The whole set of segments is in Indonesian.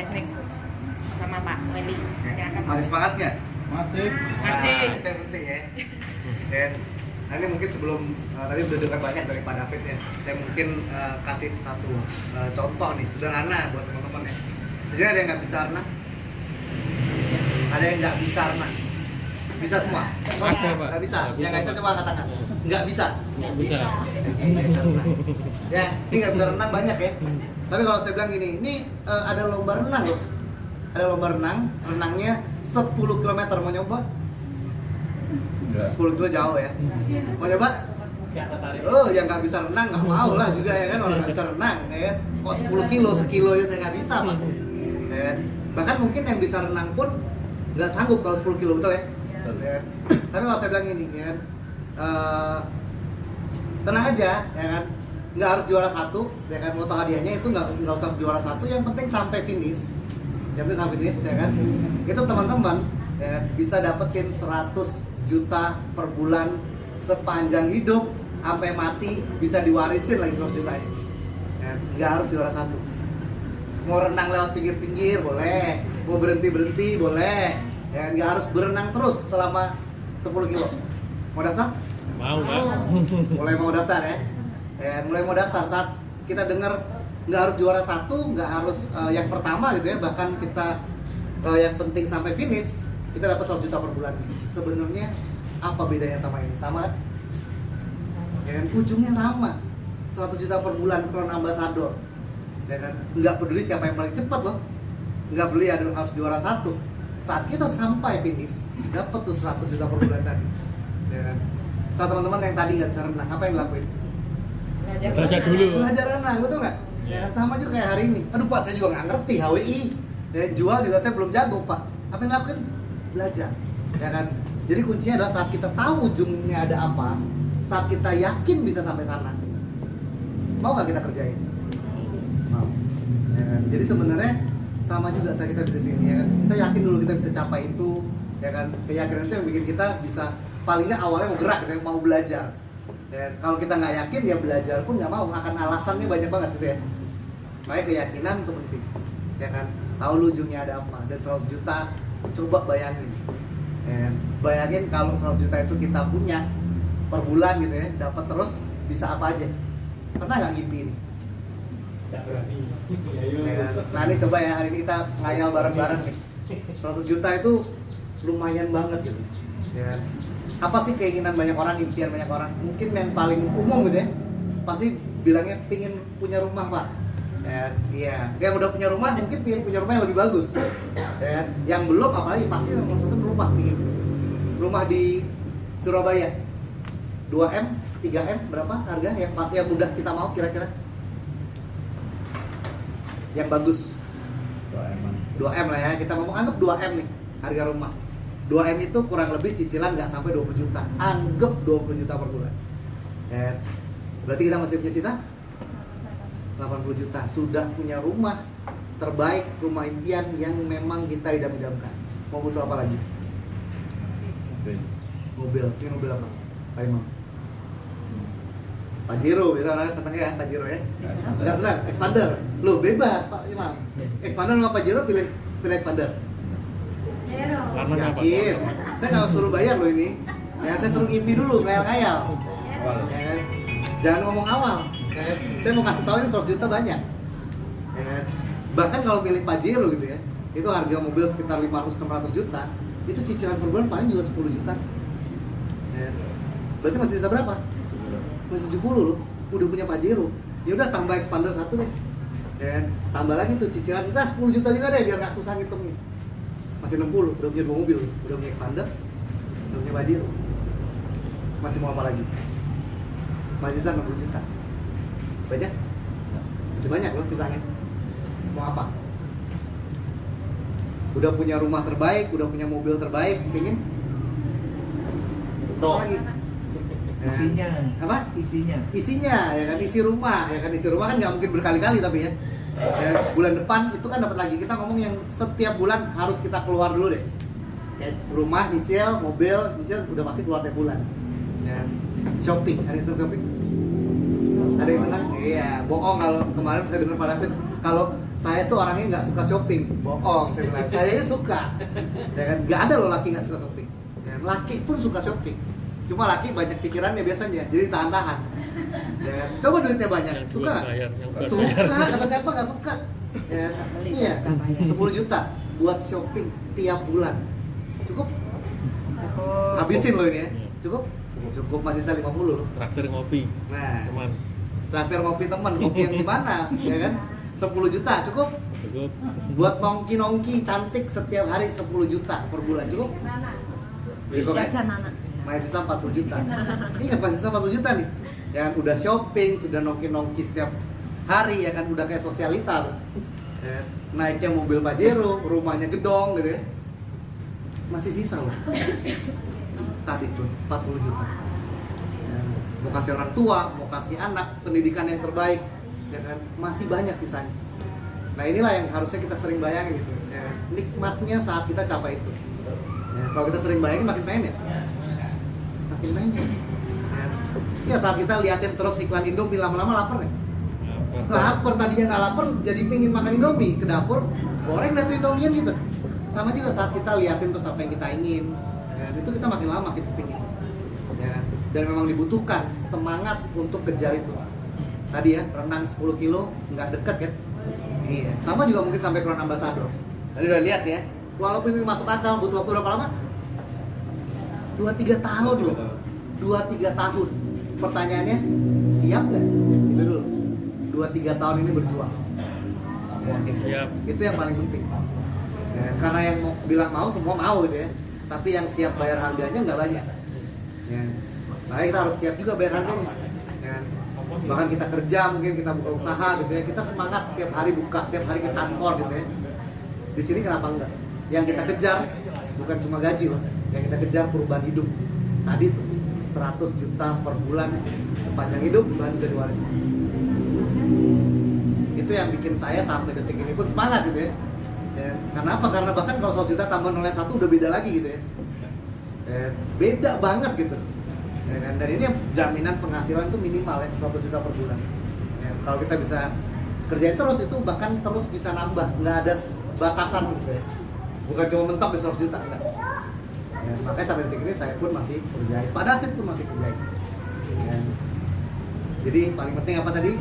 teknik sama Pak Weli. Silakan. Masih semangat nggak? Masih. Masih. Nah, itu yang penting ya. Dan nah ini mungkin sebelum tadi udah dengar banyak dari Pak David ya. Saya mungkin kasih satu contoh nih sederhana buat teman-teman ya. Di sini ada yang nggak bisa renang, ada yang nggak bisa renang. Bisa semua? Ada, Pak. Nggak bisa. Yang nggak bisa coba angkat tangan. Nggak bisa. Nggak bisa. Nggak bisa renang. Ya, ini nggak bisa renang banyak ya. Tapi kalau saya bilang gini, ini ada lomba renang loh. Ada lomba renang, renangnya 10 km, mau nyoba? 10 km jauh ya. Mau nyoba? Oh, yang nggak bisa renang nggak mau lah juga ya kan, orang nggak bisa renang ya kan. Kok 10 kilo, sekilo aja saya nggak bisa Pak. Ya kan? Bahkan mungkin yang bisa renang pun nggak sanggup kalau 10 kilo, betul ya? Ya kan? Tapi kalau saya bilang ini ya kan, tenang aja ya kan, nggak harus juara satu ya kan, moto hadiahnya itu nggak usah juara satu, yang penting sampai finish. Yang penting sampai finish ya kan, itu teman-teman ya kan, bisa dapetin 100 juta per bulan sepanjang hidup sampai mati, bisa diwarisin lagi 100 juta ya. Nggak harus juara satu. Mau renang lewat pinggir-pinggir boleh, mau berhenti boleh ya, nggak harus berenang terus selama 10 kilo. Mau daftar? Mau, Pak. Mulai mau daftar ya. Mulai mau daftar saat kita dengar nggak harus juara satu, nggak harus yang pertama gitu ya, bahkan kita yang penting sampai finish, kita dapat 100 juta per bulan. Sebenarnya apa bedanya sama ini? Sama kan? Ya kan, ujungnya sama, 100 juta per bulan crown ambassador. Ya kan, nggak peduli siapa yang paling cepat loh, nggak peduli harus juara satu. Saat kita sampai finish, dapat tuh 100 juta per bulan tadi. Ya kan? Saat teman-teman yang tadi nggak bisa renang, apa yang dilakuin? Belajar dulu. Belajar renang, betul nggak? Ya kan, sama juga kayak hari ini. Aduh Pak, saya juga nggak ngerti HWI. Ya, jual juga saya belum jago Pak. Apa yang dilakuin? Belajar. Ya kan? Jadi kuncinya adalah saat kita tahu ujungnya ada apa, saat kita yakin bisa sampai sana, mau nggak kita kerjain? Mau. Ya kan? Jadi sebenarnya sama juga saat kita di sini ya kan. Kita yakin dulu kita bisa capai itu, ya kan? Keyakinan itu yang bikin kita bisa, paling nggak awalnya mau gerak, kita mau belajar. Ya, kalau kita nggak yakin ya belajar pun nggak mau, akan alasannya banyak banget gitu ya. Makanya keyakinan itu penting, ya kan? Tahu lu ujungnya ada apa, dan 100 juta, coba bayangin. Ya, bayangin kalau 100 juta itu kita punya per bulan gitu ya, dapat terus, bisa apa aja? Pernah nggak ngimpi ini? Nggak berani. Ya kan? Nah ini coba ya, hari ini kita ngayal bareng-bareng nih. 100 juta itu lumayan banget gitu. Ya kan? Apa sih keinginan banyak orang, impian banyak orang? Mungkin yang paling umum gitu ya, pasti bilangnya pingin punya rumah Pak. Ya, iya. Yang udah punya rumah mungkin pingin punya rumah yang lebih bagus. Ya, yang belum apalagi pasti nomor satu rumah, pingin rumah di Surabaya 2M, 3M berapa harga yang udah kita mau kira-kira? Yang bagus 2M lah ya, kita ngomong anggap 2M nih harga rumah. 2M itu kurang lebih cicilan nggak sampai 20 juta, anggap 20 juta per bulan ya. Berarti kita masih punya sisa 80 juta, sudah punya rumah terbaik, rumah impian yang memang kita idam-idamkan. Mau butuh apa lagi? Mobil. Ini mobil apa? Pak Imam? Pajero, biasa orang seneng ya Pajero ya? Nggak senang? Expander? Loh bebas Pak Imam. Expander sama Pajero, pilih Expander. Karena apa? Yakin? Saya nggak suruh bayar loh ini. Ya, saya suruh ngimpi dulu, ngayal-ngayal. Ya kan? Jangan ngomong awal. Ya kan? Saya mau kasih tahu ini 100 juta banyak. Ya kan? Bahkan kalau milih Pajero gitu ya, itu harga mobil sekitar 500-600 juta, itu cicilan per bulan paling juga 10 juta. Ya. Berarti masih sisa berapa? Masih 70 loh. Udah punya Pajero. Ya udah tambah Expander satu deh. Ya kan? Tambah lagi tuh cicilan, 10 juta juga deh biar nggak susah ngitungnya. Masih 60, udah punya 2 mobil, udah punya Expander, udah punya Pajero. Masih mau apa lagi? Masih sisa 60 juta. Banyak? Masih banyak loh sisanya. Mau apa? Udah punya rumah terbaik, udah punya mobil terbaik, pingin? Apa lagi? Isinya. Apa? Isinya, ya kan, isi rumah, ya kan, isi rumah kan nggak mungkin berkali-kali tapi ya. Ya, bulan depan itu kan dapat lagi. Kita ngomong yang setiap bulan harus kita keluar dulu deh. Ya, rumah nyicil, mobil nyicil, udah pasti keluar tiap bulan. Ya. Shopping, ada yang senang shopping? Ada yang senang? Iya, bohong kalau kemarin saya dengar Pak David, kalau saya tuh orangnya nggak suka shopping, bohong saya bilang. Saya suka, ya kan? Nggak ada loh laki nggak suka shopping. Ya, laki pun suka shopping. Cuma laki banyak pikirannya biasanya, jadi tahan-tahan. Ya, kan? Coba duitnya banyak, Yang suka? buat bayar, yang buat Suka, bayar. kata siapa nggak suka? Ya, Beli, iya, suka bayar. 10 juta buat shopping tiap bulan, cukup? Cukup. Habisin loh ini ya, cukup? Cukup, masih sisa 50 loh. Traktir ngopi, Nah, teman. traktir ngopi teman, kopi yang di mana, ya kan? 10 juta cukup? Cukup. Buat nongki-nongki cantik setiap hari 10 juta per bulan, cukup? Beli kopi? Jajan anak. Masih sisa 40 juta. Ingat masih sisa 40 juta nih. Ya kan udah shopping, sudah nongki-nongki setiap hari, ya kan udah kayak sosialita loh. Ya, naiknya mobil Pajero, rumahnya gedong gitu ya. Masih sisa loh. Tadi tuh 40 juta. Ya, mau kasih orang tua, mau kasih anak, pendidikan yang terbaik, ya kan masih banyak sisanya. Nah inilah yang harusnya kita sering bayangin gitu. Ya, nikmatnya saat kita capai itu. Ya, kalau kita sering bayangin makin pengen ya. Makin banyak. Ya saat kita liatin terus iklan Indomie lama-lama lapar ya. Lapar tadinya nggak lapar jadi pingin makan Indomie, ke dapur goreng dah tuh Indomian gitu. Sama juga saat kita liatin terus apa yang kita ingin, ya, itu kita makin lama kita pingin. Ya, dan memang dibutuhkan semangat untuk kejar itu. Tadi ya renang 10 kilo nggak deket kan? Iya. Sama juga mungkin sampai Crown Ambassador. Tadi udah lihat ya. Walaupun ini masuk akal butuh waktu berapa lama? 2-3 tahun loh. 2-3 tahun. Pertanyaannya, siap nggak? Gitu dulu. 2-3 tahun ini berjuang. Ya, Siap. itu yang paling penting. Ya, karena yang mau bilang mau semua mau gitu ya. Tapi yang siap bayar harganya nggak banyak. Ya. Makanya kita harus siap juga bayar harganya. Ya. Bahkan kita kerja, mungkin kita buka usaha gitu ya. Kita semangat tiap hari buka, tiap hari ke kantor gitu ya. Di sini kenapa enggak? Yang kita kejar bukan cuma gaji loh. Yang kita kejar perubahan hidup. Tadi tuh 100 juta per bulan sepanjang hidup baru bisa diwariskan. Itu yang bikin saya sampai detik ini pun semangat gitu ya. Ya, karena apa? Karena bahkan kalau 100 juta tambah nolnya 1 udah beda lagi gitu ya. Beda banget gitu. Ya, kan? Dan ini jaminan penghasilan itu minimal ya 100 juta per bulan. Ya, kalau kita bisa kerjain terus itu bahkan terus bisa nambah, nggak ada batasan gitu ya. Bukan cuma mentok di 100 juta enggak. Ya, makanya sampai detik ini saya pun masih kerjain. Pak David pun masih kerjain. Ya. Jadi paling penting apa tadi?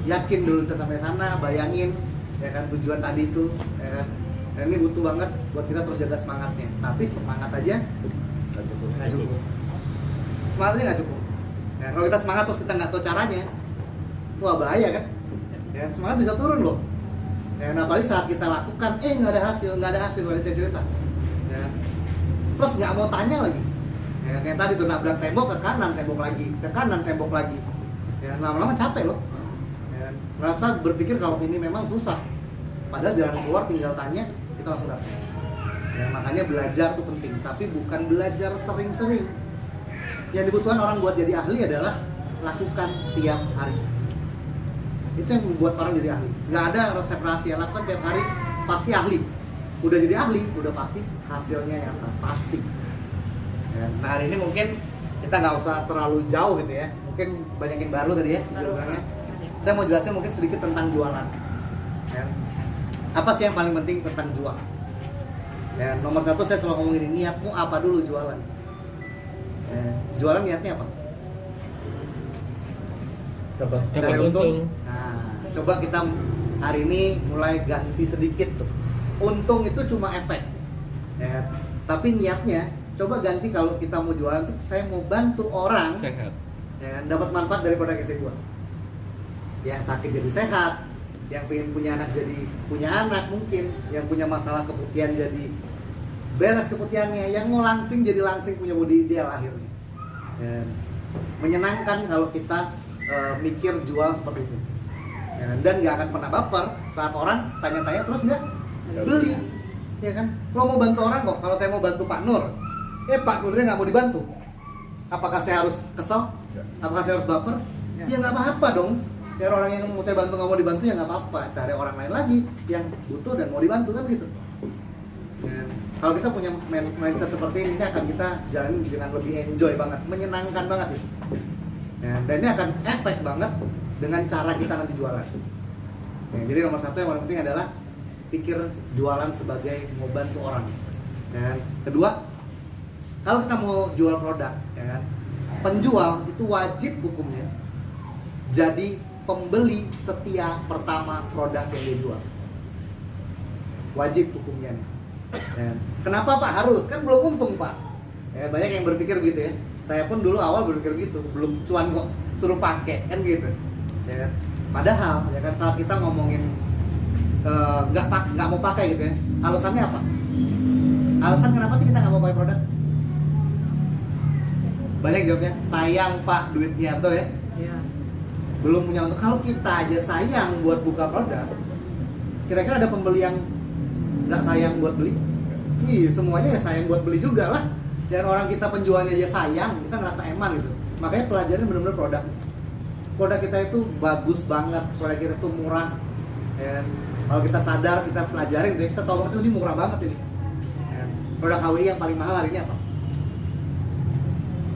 Yakin dulu bisa sampai sana, bayangin ya kan tujuan tadi itu, ya kan? Dan ini butuh banget buat kita terus jaga semangatnya. Tapi semangat aja nggak cukup. Semangat aja nggak cukup. Ya, kalau kita semangat terus kita nggak tahu caranya, wah bahaya kan? Ya, semangat bisa turun loh. Ya, nah, apalagi saat kita lakukan, nggak ada hasil, tadi saya cerita. Ya. Terus nggak mau tanya lagi. Ya, kayak tadi tuh nabrak tembok ke kanan, tembok lagi, ke kanan, tembok lagi. Ya, lama-lama capek loh. Ya, merasa berpikir kalau ini memang susah. Padahal jalan keluar tinggal tanya, kita langsung dapat. Ya, makanya belajar itu penting, tapi bukan belajar sering-sering. Yang dibutuhkan orang buat jadi ahli adalah lakukan tiap hari. Itu yang membuat orang jadi ahli. Nggak ada resep rahasia, lakukan tiap hari pasti ahli. Udah jadi ahli, udah pasti hasilnya nyata, pasti. Ya, nah hari ini mungkin kita nggak usah terlalu jauh gitu ya. Mungkin banyak yang baru tadi ya jualannya. Saya mau jelasin mungkin sedikit tentang jualan. Ya. Apa sih yang paling penting tentang jual? Ya, nomor 1 saya selalu ngomongin ini, niatmu apa dulu jualan? Ya, jualan niatnya apa? Dapat Cari untung. Nah, coba kita hari ini mulai ganti sedikit tuh. Untung itu cuma efek. Ya, tapi niatnya coba ganti kalau kita mau jualan tuh saya mau bantu orang Sehat. ya, dapat manfaat dari produk yang saya jual. Yang sakit jadi sehat, yang pengen punya anak jadi punya anak mungkin, yang punya masalah keputihan jadi beres keputihannya, yang mau langsing jadi langsing punya body ideal akhirnya. Ya, menyenangkan kalau kita mikir jual seperti itu. Ya, dan nggak akan pernah baper saat orang tanya-tanya terus nggak beli, ya kan? Lo mau bantu orang kok. Kalau saya mau bantu Pak Nur, Pak Nurnya nggak mau dibantu. Apakah saya harus kesel? Apakah saya harus baper? Ya nggak apa-apa dong. Ya orang yang mau saya bantu nggak mau dibantu ya nggak apa-apa. Cari orang lain lagi yang butuh dan mau dibantu kan gitu. Ya, kalau kita punya mindset seperti ini akan kita jalani dengan lebih enjoy banget, menyenangkan banget gitu. Ya, dan ini akan efek banget dengan cara kita nanti jualan. Jadi nomor satu yang paling penting adalah pikir jualan sebagai mau bantu orang. Dan kedua, kalau kita mau jual produk, ya kan, penjual itu wajib hukumnya jadi pembeli setia pertama produk yang dijual. Wajib hukumnya. Ya. Kenapa Pak harus? Kan belum untung Pak. Ya, banyak yang berpikir gitu ya. Saya pun dulu awal berpikir gitu, belum cuan kok suruh pakai kan gitu. Ya kan? Padahal ya kan saat kita ngomongin nggak mau pakai gitu ya, alasannya apa? Alasan kenapa sih kita nggak mau pakai produk? Banyak jawabnya, sayang Pak duitnya, betul ya? Iya. Belum punya untuk. Kalau kita aja sayang buat buka produk, kira-kira ada pembeli yang nggak sayang buat beli? Ih, semuanya ya sayang buat beli juga lah. Dan orang kita penjualnya aja sayang, kita ngerasa eman gitu. Makanya pelajarin benar-benar produk. Produk kita itu bagus banget, produk kita itu murah. Dan kalau kita sadar, kita pelajarin, kita tahu banget ini murah banget ini. Dan produk HWI yang paling mahal hari ini apa?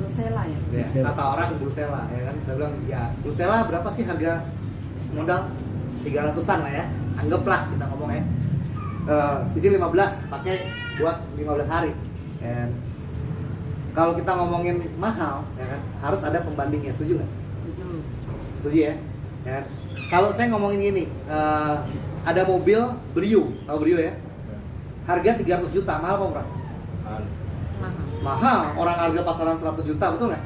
Brusela ya. Ya, kata orang Brusela, ya kan? Saya bilang, ya Brusela berapa sih harga modal? 300-an lah ya, anggaplah kita ngomong ya. Isi 15, pakai buat 15 hari. Dan kalau kita ngomongin mahal, ya kan, harus ada pembandingnya, setuju nggak? Setuju ya? Ya. Kalau saya ngomongin gini, ada mobil Brio, tahu Brio ya? Harga 300 juta, mahal apa murah? Mahal, orang harga pasaran 100 juta, betul nggak?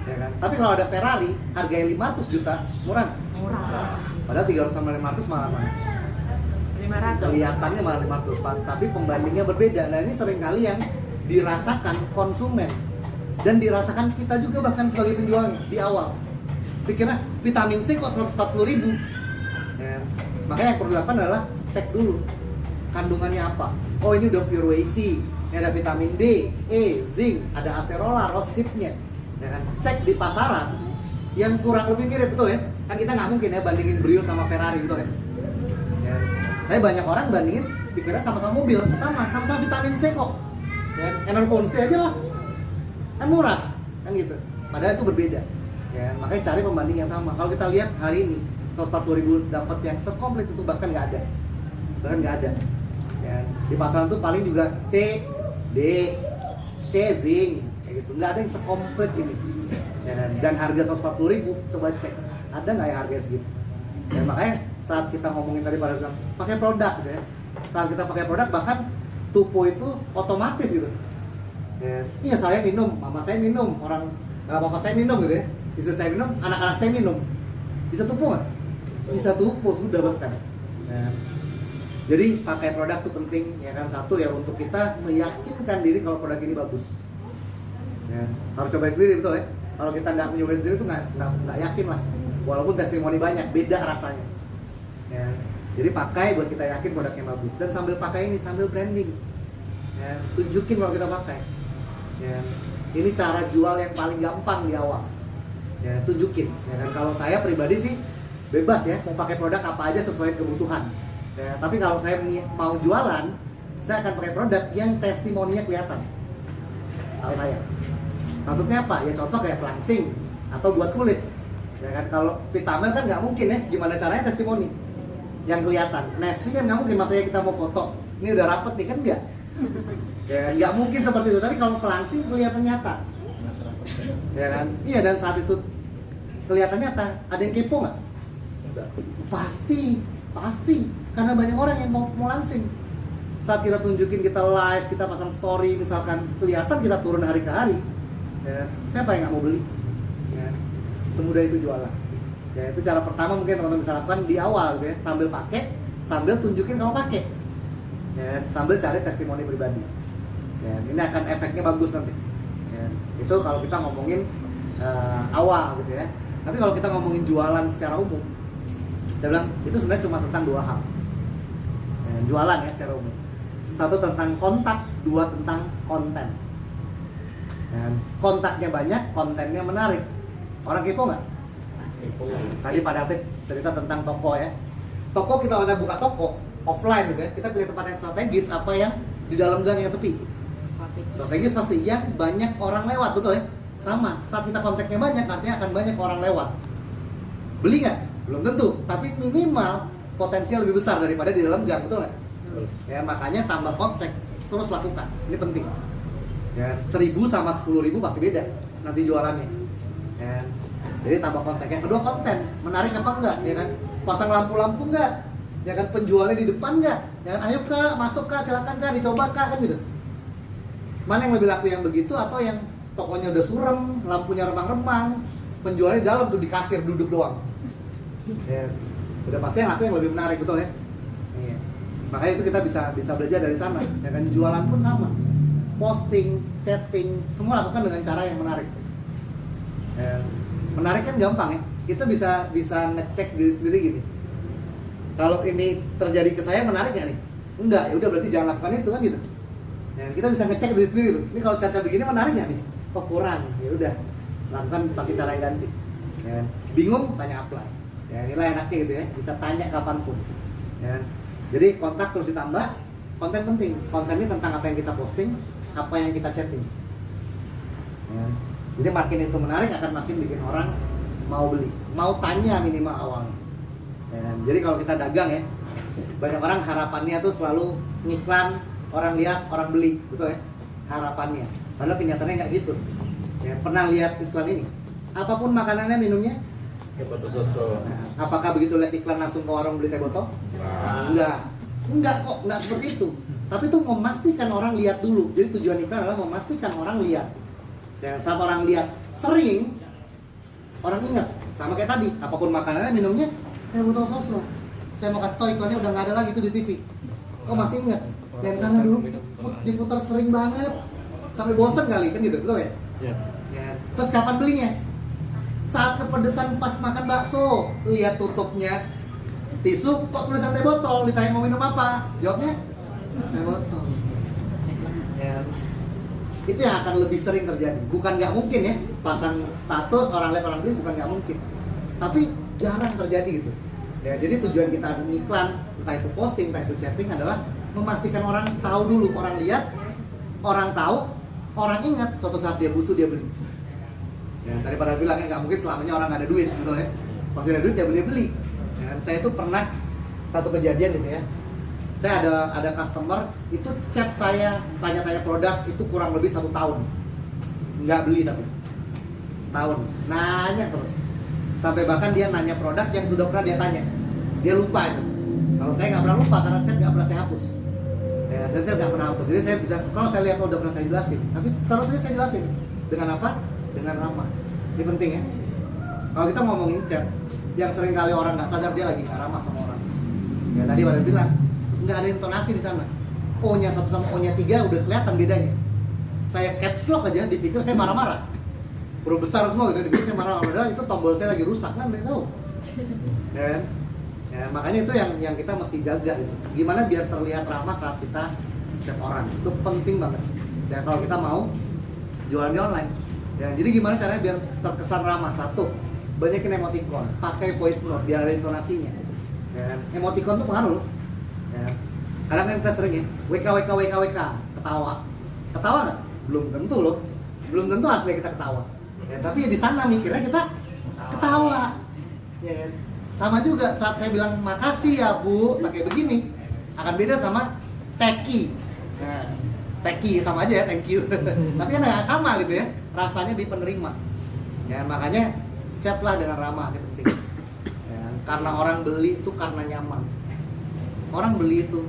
Ya kan? Tapi kalau ada Ferrari, harganya 500 juta, murah nggak? Murah. Padahal 300 sama 500 mahal mana? 500. Kelihatannya malah 500 Pak, tapi pembandingnya berbeda. Nah ini sering kali yang dirasakan konsumen dan dirasakan kita juga bahkan sebagai penjual di awal. Pikirnya vitamin C kok 140.000. Ya. Makanya yang perlu dilakukan adalah cek dulu kandungannya apa. Oh ini udah pure whey C, ini ada vitamin D, E, zinc, ada acerola, rose hipnya. Ya kan? Cek di pasaran yang kurang lebih mirip, betul ya? Kan kita nggak mungkin ya bandingin Brio sama Ferrari, betul ya? Ya. Tapi banyak orang bandingin pikirnya sama-sama mobil, sama-sama vitamin C kok. Ya, Enervon C aja lah, kan murah, kan gitu. Padahal itu berbeda. Ya, makanya cari pembanding yang sama. Kalau kita lihat hari ini 140.000 dapat yang sekomplit itu bahkan nggak ada, Ya, di pasaran tuh paling juga C, D, C, zinc, kayak gitu. Nggak ada yang sekomplit ini. Ya, dan harga 140.000, coba cek, ada nggak yang harganya segitu? Ya, makanya saat kita ngomongin tadi pada bilang pakai produk gitu ya. Saat kita pakai produk bahkan tupo itu otomatis gitu. Ya, iya saya minum, mama saya minum, orang bapak saya minum gitu ya. Bisa saya minum, anak-anak saya minum. Bisa tupo nggak? Bisa tupo sudah bahkan. Ya. Jadi pakai produk itu penting ya kan, satu ya untuk kita meyakinkan diri kalau produk ini bagus. Ya, harus coba sendiri betul ya. Kalau kita nggak mencoba sendiri itu nggak yakin lah. Walaupun testimoni banyak, beda rasanya. Ya, jadi pakai buat kita yakin produknya bagus dan sambil pakai ini sambil branding, ya, tunjukin kalau kita pakai. Ya, ini cara jual yang paling gampang di awal. Ya, tunjukin. Ya, dan kalau saya pribadi sih bebas ya, mau pakai produk apa aja sesuai kebutuhan. Ya, tapi kalau saya mau jualan, saya akan pakai produk yang testimoninya kelihatan. Kalau saya, maksudnya apa? Ya contoh kayak pelangsing atau buat kulit. Ya kan kalau vitamin kan nggak mungkin ya, gimana caranya testimoni yang kelihatan. Nesvi kan nggak mungkin, masanya kita mau foto ini udah rapet nih kan enggak. Ya nggak mungkin seperti itu. Tapi kalau pelangsing kelihatan nyata, ya kan? Iya, dan saat itu kelihatan nyata, ada yang kepo nggak? Pasti, karena banyak orang yang mau langsing. Saat kita tunjukin, kita live, kita pasang story, misalkan kelihatan kita turun hari ke hari, ya, siapa yang nggak mau beli? Ya, semudah itu jualan. Ya, itu cara pertama mungkin teman-teman bisa lakukan di awal gitu ya, sambil pakai, sambil tunjukin kalau pakai. Ya, sambil cari testimoni pribadi. Ya, ini akan efeknya bagus nanti. Ya, itu kalau kita ngomongin awal gitu ya. Tapi kalau kita ngomongin jualan secara umum, saya bilang itu sebenarnya cuma tentang dua hal. Ya, jualan ya secara umum. Satu tentang kontak, dua tentang konten. Dan kontaknya banyak, kontennya menarik. Orang kepo nggak? Tadi Pak David cerita tentang toko ya. Toko kita udah buka toko offline gitu ya. Kita pilih tempat yang strategis, apa yang di dalam gang yang sepi. Strategis pasti yang banyak orang lewat, betul ya? Sama. Saat kita kontaknya banyak, artinya akan banyak orang lewat. Beli nggak? Belum tentu. Tapi minimal potensial lebih besar daripada di dalam gang, betul nggak? Ya makanya tambah kontak terus lakukan, ini penting. Ya, 1.000 sama 10.000 pasti beda nanti jualannya. Ya, jadi tambah kontak. Yang kedua konten, menarik apa enggak? Ya kan, pasang lampu-lampu enggak? Ya kan, penjualnya di depan enggak? Ya kan, ayo kak, masuk kak, silakan kak, dicoba kak, kan gitu. Mana yang lebih laku, yang begitu atau yang tokonya udah surem, lampunya remang-remang, penjualnya di dalam tuh di kasir duduk doang? Ya, udah pasti yang laku yang lebih menarik, betul ya? Iya. Makanya itu kita bisa belajar dari sana. Ya kan, jualan pun sama, posting, chatting, semua lakukan dengan cara yang menarik. Ya, menarik kan gampang ya. Kita bisa ngecek diri sendiri gini. Kalau ini terjadi ke saya, menarik nggak nih? Enggak, ya udah berarti jangan lakukan itu kan gitu. Ya, kita bisa ngecek diri sendiri tuh. Ini kalau chat begini menarik nggak nih? Oh kurang, ya udah lakukan pakai cara yang ganti. Ya, bingung, tanya apply. Ya, inilah enaknya gitu ya, bisa tanya kapanpun. Ya, jadi kontak terus ditambah, konten penting. Konten ini tentang apa yang kita posting, apa yang kita chatting. Ya, jadi makin itu menarik akan makin bikin orang mau beli, mau tanya minimal awalnya. Ya, jadi kalau kita dagang ya, banyak orang harapannya tuh selalu ngiklan, orang lihat, orang beli, betul ya? Harapannya. Padahal kenyataannya nggak gitu. Ya, pernah lihat iklan ini? Apapun makanannya, minumnya? Teh botol susu. Nah, apakah begitu lihat iklan langsung ke warung beli teh botol? Enggak kok, enggak seperti itu. Tapi itu memastikan orang lihat dulu. Jadi tujuan iklan adalah memastikan orang lihat. Dan saat orang lihat sering, orang ingat. Sama kayak tadi, apapun makanannya, minumnya, teh botol susu. Saya mau kasih tau iklannya udah nggak ada lagi tuh di TV. Oh masih ingat? Dan karena dulu diputar sering banget, sampai bosen kali kan gitu, betul ya? Iya. Ya. Terus kapan belinya? Saat kepedesan pas makan bakso, lihat tutupnya tisu, kok tulisan teh botol, ditanya mau minum apa? Jawabnya teh botol. Ya. Itu yang akan lebih sering terjadi. Bukan nggak mungkin ya, pasang status orang lihat orang beli, bukan nggak mungkin. Tapi jarang terjadi gitu. Ya, jadi tujuan kita iklan, entah itu posting, entah itu chatting adalah memastikan orang tahu dulu, orang lihat, orang tahu, orang ingat, suatu saat dia butuh dia beli. Ya, daripada bilangnya nggak mungkin selamanya orang nggak ada duit, betul ya? Pasti ada duit dia beli. Ya, saya itu pernah satu kejadian gitu ya. Saya ada customer itu chat saya tanya-tanya produk itu kurang lebih 1 tahun, nggak beli tapi setahun nanya terus. Sampai bahkan dia nanya produk yang sudah pernah dia tanya, dia lupa itu. Kalau saya nggak pernah lupa karena chat nggak pernah saya hapus. Ya, chat nggak pernah hapus. Jadi saya bisa, kalau saya lihat udah pernah saya jelasin, tapi terus saya jelasin dengan apa? Dengan ramah. Ini penting ya. Kalau kita ngomongin chat, yang sering kali orang nggak sadar dia lagi nggak ramah sama orang. Ya tadi pada bilang nggak ada intonasi di sana. O-nya 1 sama O-nya 3 udah kelihatan bedanya. Saya caps lock aja, dipikir saya marah-marah. Huruf besar semua gitu, dipikir saya marah-marah. Padahal itu tombol saya lagi rusak kan, dia tahu. Ya, ya, makanya itu yang kita mesti jaga gitu. Gimana biar terlihat ramah saat kita chat orang, itu penting banget. Dan kalau kita mau jualan di online, ya, jadi gimana caranya biar terkesan ramah? 1, banyakin emoticon, pakai voice note biar ada intonasinya. Ya, emoticon tuh pengaruh loh. Ya, kadang kan kita sering ya, WK, ketawa nggak? Belum tentu loh, belum tentu asli kita ketawa. Ya, tapi di sana mikirnya kita ketawa. Ya, kan? Sama juga saat saya bilang makasih ya Bu, pakai begini akan beda sama teki. Nah, teki sama aja ya, thank you. Tapi kan nggak sama gitu ya, rasanya di penerima. Ya, makanya chatlah dengan ramah, itu penting. Ya, karena orang beli itu karena nyaman. Orang beli itu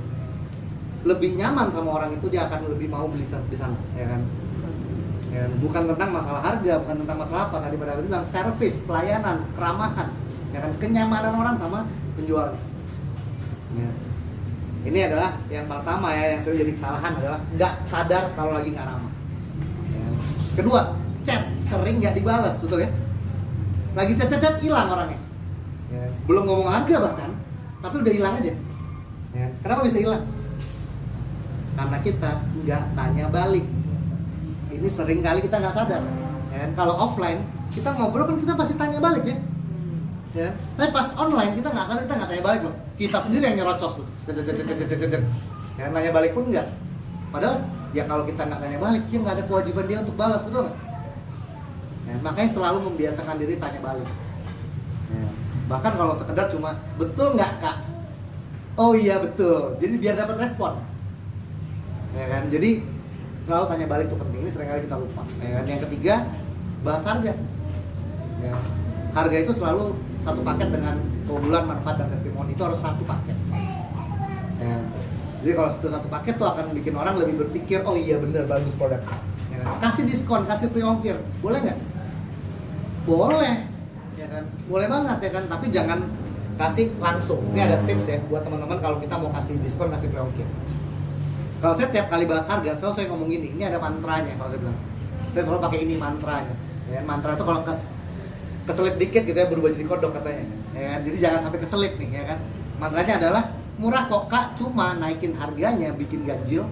lebih nyaman sama orang itu, dia akan lebih mau beli di sana, ya kan? Ya, bukan tentang masalah harga, bukan tentang masalah apa, tadi pada bilang service, pelayanan, keramahan, ya kan, kenyamanan orang sama penjual. Ya. Ini adalah yang pertama ya, yang sering jadi kesalahan adalah nggak sadar kalau lagi nggak ramah. Ya. Kedua, chat sering nggak dibalas, betul ya? Lagi chat hilang orangnya. Ya. Belum ngomong harga bahkan, tapi udah hilang aja. Ya. Kenapa bisa hilang? Karena kita nggak tanya balik. Ini sering kali kita nggak sadar. Ya. Kalau offline kita ngobrol kan kita pasti tanya balik ya. Ya. Tapi pas online kita nggak sadar, kita nggak tanya balik loh. Kita sendiri yang nyerocos tuh. Ya, nanya balik pun nggak. Padahal ya kalau kita nggak tanya balik, ya nggak ada kewajiban dia untuk balas, betul nggak? Ya, makanya selalu membiasakan diri tanya balik. Ya. Bahkan kalau sekedar cuma betul nggak Kak, Oh iya betul. Jadi biar dapat respon. Ya kan? Jadi selalu tanya balik itu penting. Ini seringkali kita lupa. Ya kan? Yang ketiga, bahas harga. Ya. Harga itu selalu satu paket dengan keunggulan, manfaat, dan testimoni. Itu harus satu paket. Ya. Jadi kalau satu paket tuh akan bikin orang lebih berpikir, oh iya bener bagus produknya. Ya kan? Kasih diskon, kasih free ongkir, boleh nggak? Boleh, ya kan? Boleh banget ya kan. Tapi jangan kasih langsung. Ini ada tips ya buat teman-teman kalau kita mau kasih diskon, kasih free ongkir. Kalau saya tiap kali bahas harga, selalu saya ngomong gini. Ini ada mantranya kalau saya bilang. Saya selalu pakai ini mantranya. Ya, mantra itu kalau keselip dikit gitu ya berubah jadi kodok katanya. Ya kan? Jadi jangan sampai keselip nih ya kan. Mantranya adalah murah kok kak, cuma naikin harganya bikin ganjil,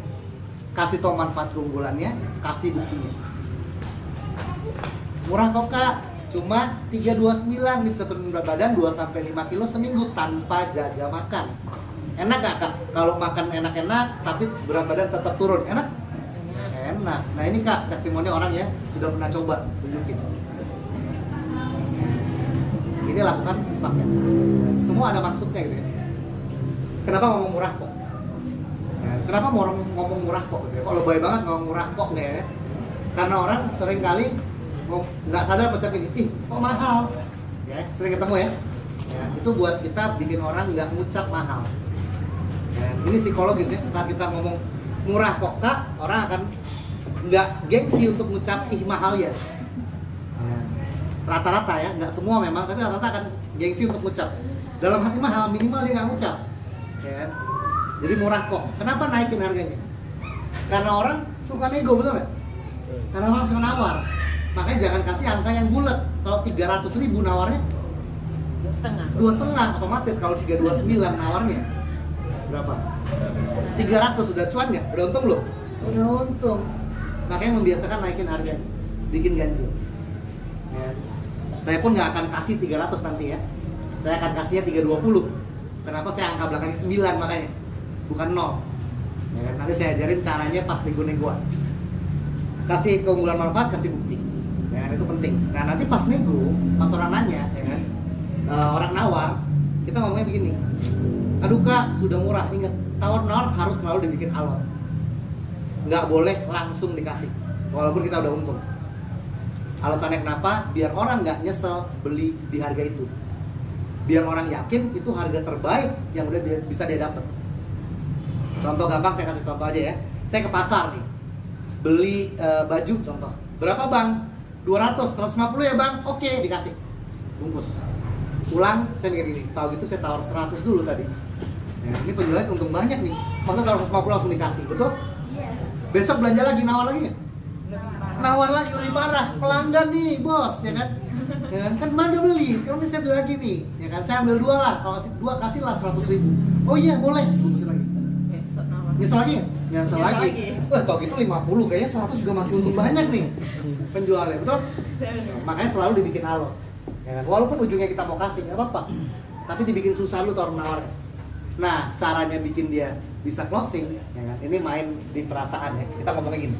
kasih tau manfaat keunggulannya, kasih buktinya. Murah kok kak, cuma 329 bisa turun berat badan 2-5 kilo seminggu tanpa jaga makan. Enak gak kak? Kalau makan enak-enak tapi berat badan tetap turun, enak? Enak. Nah ini kak, testimoni orang ya sudah pernah coba, tunjukin. Ini lakukan sepaket. Semua ada maksudnya gitu ya. Kenapa ngomong murah kok? Ya, kenapa ngomong murah kok? Gitu ya? Kok lebay banget ngomong murah kok deh ya? Karena orang sering kali nggak sadar macam ini, ih kok mahal? Ya, sering ketemu ya? Ya, itu buat kita bikin orang nggak ngucap mahal. Ya, ini psikologis ya, saat kita ngomong murah kok kak, orang akan nggak gengsi untuk ngucap ih mahal ya. Ya, rata-rata ya, nggak semua memang, tapi rata-rata akan gengsi untuk ngucap. Dalam hati mahal, minimal dia nggak ngucap. Ya. Jadi murah kok. Kenapa naikin harganya? Karena orang suka nego, betul nggak? Karena orang suka nawar. Makanya jangan kasih angka yang bulat. Kalau 300.000 nawarnya 2,5 otomatis. Kalau 329 nawarnya berapa? 300 sudah cuan nggak? Udah untung loh? Udah untung. Makanya membiasakan naikin harganya, bikin ganjil. Ya. Saya pun nggak akan kasih 300 nanti ya. Saya akan kasihnya 320. Kenapa saya angka belakangnya 9 makanya? Bukan 0. Ya, nanti saya ajarin caranya pas nego-negoan. Kasih keunggulan manfaat, kasih bukti. Ya, itu penting. Nah nanti pas nego, pas orang nanya, ya kan, orang nawar, kita ngomongnya begini. Aduh kak, sudah murah. Ingat, tawar-nawar harus selalu dibikin alot. Nggak boleh langsung dikasih, walaupun kita udah untung. Alasannya kenapa? Biar orang nggak nyesel beli di harga itu. Biar orang yakin itu harga terbaik yang udah bisa dia dapat. Contoh gampang, saya kasih contoh aja ya. Saya ke pasar nih, beli baju contoh. Berapa bang? 200, 150 ya bang? Oke, dikasih bungkus. Pulang, saya mikir gini, tahu gitu saya tawar 100 dulu tadi. Ya, ini penjualnya untung banyak nih. Masa tawar 150 langsung dikasih, betul? Iya. Besok belanja lagi, nawar lagi ya? Nawar lagi lebih parah, pelanggan nih bos, ya kan? Ya kan kemarin udah beli, sekarang saya beli lagi nih, ya kan? Saya ambil 2 lah, kalau kasih 2 kasihlah 100.000. Oh iya boleh, bungkusin lagi. Nyesel lagi ya? Nyesel lagi. Wah kalau gitu 50, kayaknya 100 juga masih untung banyak nih penjualnya, betul? Makanya selalu dibikin alot. Ya kan? Walaupun ujungnya kita mau kasih, nggak apa-apa, tapi dibikin susah lu taruh nawarnya. Nah caranya bikin dia bisa closing, ya kan? Ini main di perasaan ya. Kita ngomongnya gini.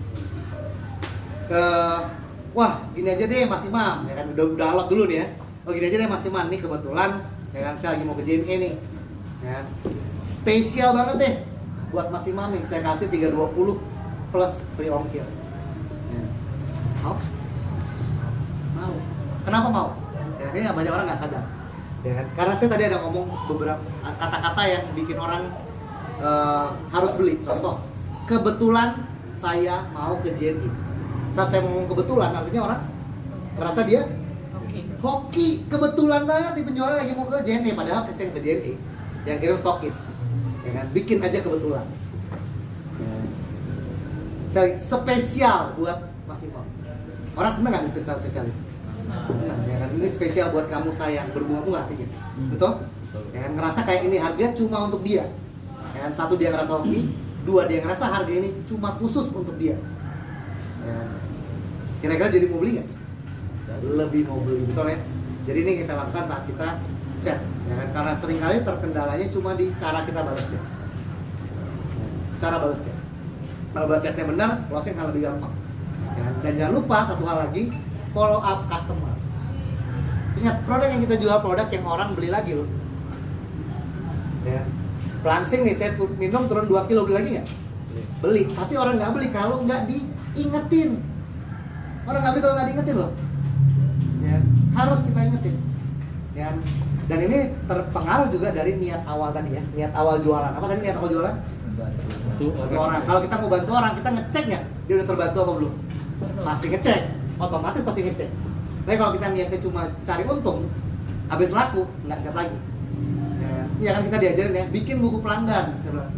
Wah gini aja deh Mas Imam, ya kan udah alot dulu nih ya. Oh gini aja deh Mas Imam, nih kebetulan ya kan saya lagi mau ke JNE nih, ya kan? Spesial banget deh buat Mas Imam nih, saya kasih 320 plus free ongkir. Ya. Mau? Mau. Kenapa mau? Ya, ini banyak orang nggak sadar. Ya kan? Karena saya tadi ada ngomong beberapa kata-kata yang bikin orang harus beli. Contoh, kebetulan saya mau ke JNE. Saat saya ngomong kebetulan, artinya orang merasa dia hoki. Kebetulan banget di penjualnya lagi mau ke JNE, padahal saya ke JNE yang kirim stokis, ya kan? Bikin aja kebetulan. Spesial buat Mas Imam. Orang seneng nggak di spesial itu? Seneng, ya kan? Ini spesial buat kamu sayang, berbunga-bunga artinya, betul? Ya kan? Ngerasa kayak ini harga cuma untuk dia. Ya kan? 1 dia ngerasa hoki, 2 dia ngerasa harga ini cuma khusus untuk dia. Ya. Kira-kira jadi mau beli nggak? Lebih mau beli, betul ya? Jadi ini kita lakukan saat kita chat, ya kan? Karena seringkali terkendalanya cuma di cara kita balas chat. Cara balas chat. Kalau balas chatnya benar, closing akan lebih gampang. Ya kan? Dan jangan lupa satu hal lagi, follow up customer. Ingat, produk yang kita jual produk yang orang beli lagi loh. Ya. Langsing nih, saya minum turun 2 kilo, beli lagi nggak? Beli, tapi orang nggak beli kalau nggak diingetin. Orang nggak beli kalau nggak diingetin loh. Ya, harus kita ingetin. Ya. Dan ini terpengaruh juga dari niat awal tadi ya, niat awal jualan. Apa tadi niat awal jualan? Bantu orang. Kalau kita mau bantu orang, kita ngecek nggak dia udah terbantu apa belum? Pasti ngecek, otomatis pasti ngecek. Tapi kalau kita niatnya cuma cari untung, habis laku nggak chat lagi. Ya kan kita diajarin ya, bikin buku pelanggan. Saya bilang,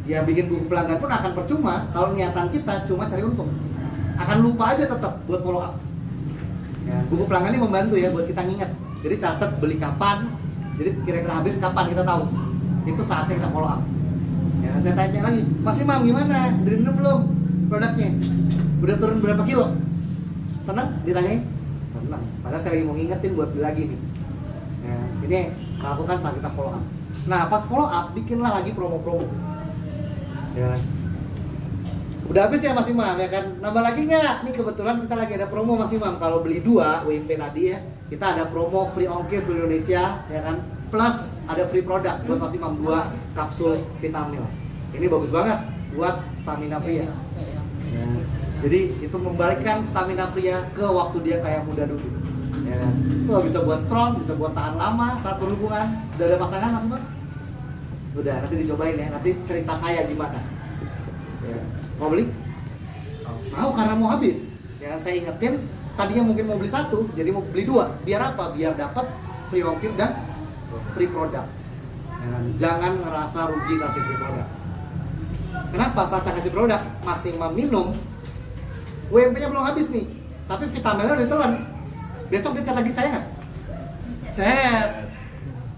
ya bikin buku pelanggan pun akan percuma kalau niatan kita cuma cari untung. Akan lupa aja tetap buat follow up. Ya, buku pelanggan ini membantu ya buat kita nginget. Jadi catat beli kapan, jadi kira-kira habis kapan kita tahu. Itu saatnya kita follow up. Ya, saya tanya lagi, Mas Imam gimana? Udah minum belum produknya? Udah turun berapa kilo? Senang ditanyain? Senang. Padahal saya lagi mau ngingetin buat beli lagi nih. Ya, ini saya lakukan saat kita follow up. Nah, pas follow up, bikinlah lagi promo-promo. Ya. Udah habis ya Mas Imam, ya kan? Nambah lagi nggak? Nih kebetulan kita lagi ada promo Mas Imam. Kalau beli 2 WMP tadi ya, kita ada promo free ongkir seluruh Indonesia, ya kan? Plus ada free produk buat Mas Imam 2 kapsul vitamin. Ini bagus banget buat stamina pria. Ya. Jadi itu membalikkan stamina pria ke waktu dia kayak muda dulu. Ya kan? Itu bisa buat strong, bisa buat tahan lama saat berhubungan. Udah ada pasangan Mas Imam? Udah, nanti dicobain ya. Nanti cerita saya gimana. Ya. Mau beli? Mau karena mau habis. Ya, saya ingetin tadinya mungkin mau beli 1, jadi mau beli 2. Biar apa? Biar dapat free ongkir dan free produk. Ya, jangan ngerasa rugi kasih free produk. Kenapa? Saat saya kasih produk, masih minum, WMP-nya belum habis nih, tapi vitaminnya udah ditelan. Besok dia chat lagi saya nggak? Chat.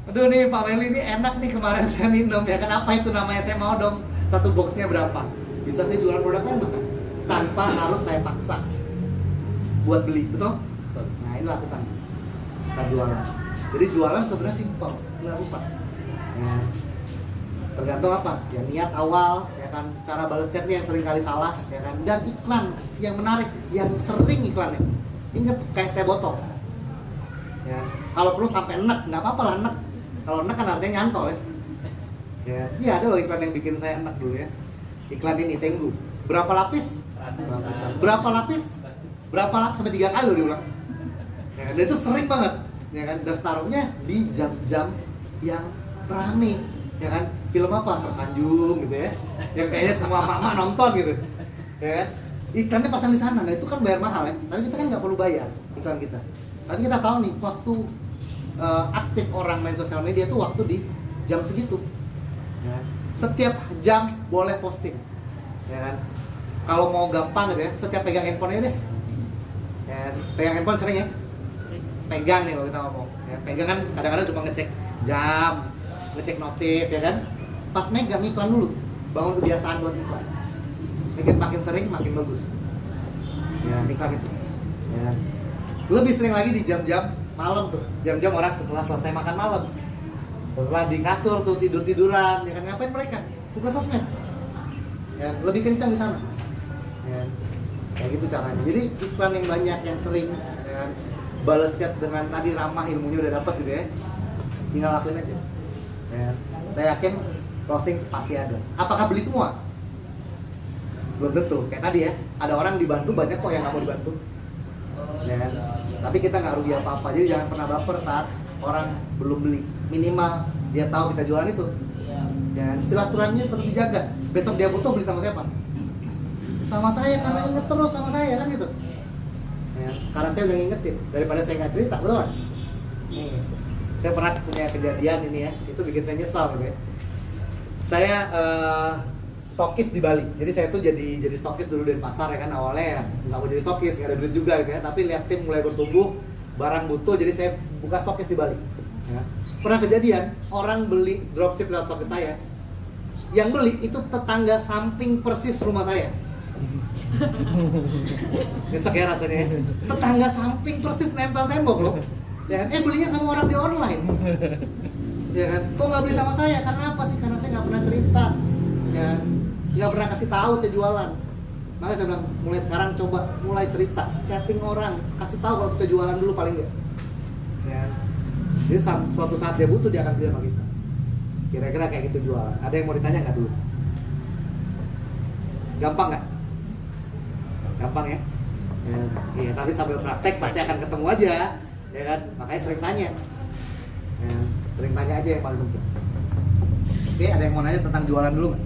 Aduh nih Pak Meli ini enak nih kemarin saya minum ya. Kenapa itu namanya saya mau dong? 1 boxnya berapa? Bisa saya jualan produknya bahkan tanpa harus saya paksa buat beli, betul? Nah ini lakukan. Saya jualan. Jadi jualan sebenarnya simpel, nggak susah. Ya. Tergantung apa? Ya niat awal, ya kan, cara balas chatnya yang sering kali salah, ya kan, dan iklan yang menarik, yang sering iklannya. Ingat kayak teh botol. Ya, kalau perlu sampai enek, nggak apa-apa lah enek. Kalau enek kan artinya nyantol ya. Ya, iya ada loh iklan yang bikin saya enek dulu ya. Iklan ini Tenggu. Berapa lapis? Berapa lapis? Berapa lapis sampai 3 kali loh diulang. Ya, dan itu sering banget, ya kan. Dan taruhnya di jam-jam yang rame, ya kan. Film apa? Tersanjung gitu ya. Yang kayaknya semua mama nonton gitu. Ya kan? Iklannya pasang di sana. Nah, itu kan bayar mahal ya. Tapi kita kan nggak perlu bayar iklan kita. Tapi kita tahu nih waktu aktif orang main sosial media tuh waktu di jam segitu. Ya. Setiap jam boleh posting. Ya kan? Kalau mau gampang gitu ya, setiap pegang handphone deh. Ya, pegang handphone sering ya. Pegang nih kalau kita ngomong. Ya, pegang kan kadang-kadang cuma ngecek jam, ngecek notif ya kan. Pas megang iklan dulu, bangun kebiasaan buat iklan. Makin sering makin bagus. Ya, iklan itu. Ya. Lebih sering lagi di jam-jam malam tuh. Jam-jam orang setelah selesai makan malam. Setelah di kasur tuh tidur-tiduran, ya kan, ngapain mereka? Buka sosmed. Ya, lebih kencang di sana. Ya. Kayak gitu caranya. Jadi iklan yang banyak, yang sering, ya kan? Balas chat dengan tadi ramah, ilmunya udah dapet gitu ya. Tinggal lakuin aja. Ya. Saya yakin closing pasti ada. Apakah beli semua? Belum tentu. Kayak tadi ya, ada orang dibantu, banyak kok yang nggak mau dibantu. Ya kan? Tapi kita nggak rugi apa-apa. Jadi jangan pernah baper saat orang belum beli. Minimal dia tahu kita jualan itu. Ya, silaturahminya tetap dijaga. Besok dia butuh beli sama siapa? Sama saya, karena inget terus sama saya kan gitu. Ya, karena saya udah ngingetin daripada saya nggak cerita, betul kan? Saya pernah punya kejadian ini ya, itu bikin saya nyesal gitu ya. Saya stokis di Bali, jadi saya tuh jadi stokis dulu dari pasar ya kan, awalnya ya nggak mau jadi stokis, nggak ada duit juga gitu ya, tapi lihat tim mulai bertumbuh, barang butuh, jadi saya buka stokis di Bali. Ya. Pernah kejadian orang beli dropship lewat stokis saya, yang beli itu tetangga samping persis rumah saya. Nyesek ya rasanya. Tetangga samping persis nempel tembok loh. Ya kan? Belinya sama orang di online. Ya kan? Kok nggak beli sama saya? Karena apa sih? Karena saya nggak pernah cerita. Ya, nggak pernah kasih tahu saya jualan. Makanya saya bilang mulai sekarang coba mulai cerita, chatting orang, kasih tahu kalau kita jualan dulu paling nggak. Ya. Jadi suatu saat dia butuh dia akan beli sama kita. Kira-kira kayak gitu jualan. Ada yang mau ditanya nggak dulu? Gampang nggak? Gampang ya? Ya, iya, tapi sambil praktek pasti akan ketemu aja, ya kan? Makanya sering tanya. Ya, sering tanya aja yang paling penting. Oke, ada yang mau nanya tentang jualan dulu nggak?